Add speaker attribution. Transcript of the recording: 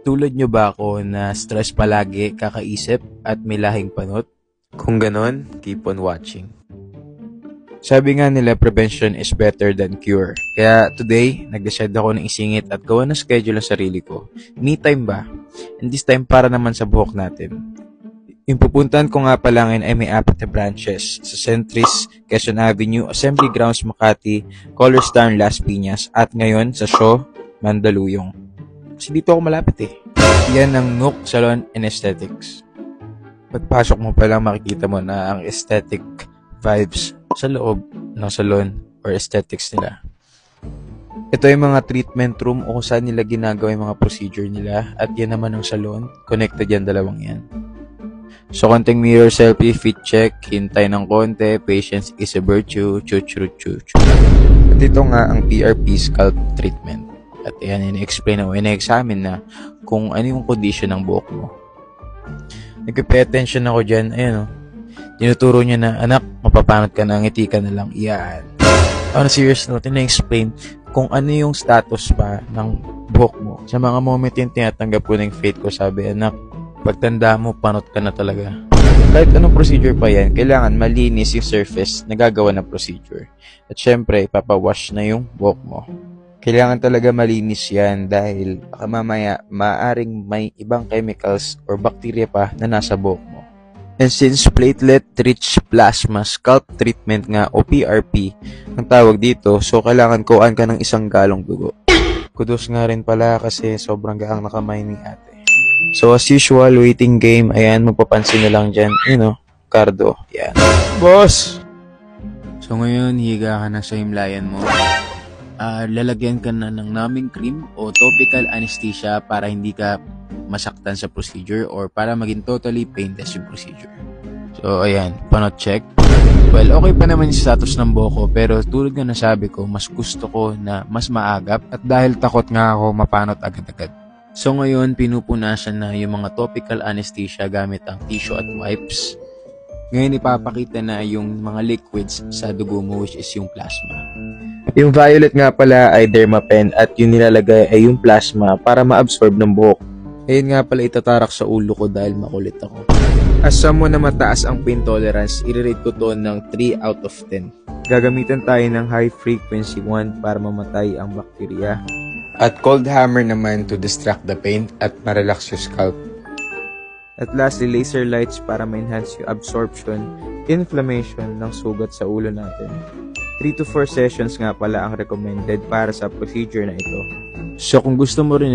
Speaker 1: Tulad nyo ba ako na stress palagi, kakaisip at may lahing panot? Kung ganon, keep on watching. Sabi nga nila, prevention is better than cure. Kaya today, nag-decide ako ng isingit at gawa ng schedule ang sarili ko. Me time ba? And this time para naman sa buhok natin. Yung pupuntahan ko nga pala ngayon ay may 4 na branches sa Centris, Quezon Avenue, Assembly Grounds, Makati, Color Star, Las Piñas, at ngayon sa Shaw, Mandaluyong. Kasi dito ako malapit eh. Yan ang Nook Salon and Aesthetics. Pagpasok mo pa lang makikita mo na ang aesthetic vibes sa loob ng salon or aesthetics nila. Ito yung mga treatment room o kung saan nila ginagawa yung mga procedure nila, at yan naman ang salon. Connected yan, dalawang yan. So, konting mirror selfie, fit check, hintay ng konti, patience is a virtue, chuchuchuchu. At ito nga ang PRP scalp treatment. At yan, in-explain na, in-examine na kung ano yung condition ng buhok mo. Nag-pay attention ako dyan, ayun o. Tinuturo niya na, anak, mapapanot ka na, ngiti ka na lang, yan. On a serious note, na-explain kung ano yung status pa ng buhok mo. Sa mga moment yung tinatanggap ko ng faith ko, sabi, anak, pagtanda mo, panot ka na talaga. Kahit anong procedure pa yan, kailangan malinis yung surface na gagawa ng procedure. At syempre, ipapawash na yung buhok mo. Kailangan talaga malinis yan dahil baka mamaya maaring may ibang chemicals or bacteria pa na nasa buhok mo. And since platelet-rich plasma scalp treatment nga o PRP ang tawag dito, so kailangan kuhaan ka ng 1 galong dugo. Kudos nga rin pala kasi sobrang gaang nakamay ni ate. So as usual, waiting game, ayan, magpapansin na lang dyan, cardo, yan. Boss! So ngayon, higa ka na sa himlayan mo. Lalagyan ka na ng numbing cream o topical anesthesia para hindi ka masaktan sa procedure or para maging totally painless yung procedure. So ayan, panot check. Well, okay pa naman yung status ng buhok ko, pero tulad nga nasabi ko, mas gusto ko na mas maagap at dahil takot nga ako mapanot agad-agad. So ngayon, pinupunasan na yung mga topical anesthesia gamit ang tissue at wipes. Ngayon, ipapakita na yung mga liquids sa dugo mo, which is yung plasma. Yung violet nga pala ay Dermapen at yung nilalagay ay yung plasma para ma-absorb ng buhok. Ayun nga pala itatarak sa ulo ko dahil makulit ako. As someone na mataas ang pain tolerance, i-rate ko to ng 3 out of 10. Gagamitan tayo ng high frequency wand para mamatay ang bakterya. At cold hammer naman to distract the pain at ma-relax yung scalp. At lastly, laser lights para ma-enhance yung absorption, inflammation ng sugat sa ulo natin. 3 to 4 sessions nga pala ang recommended para sa procedure na ito. So kung gusto mo rin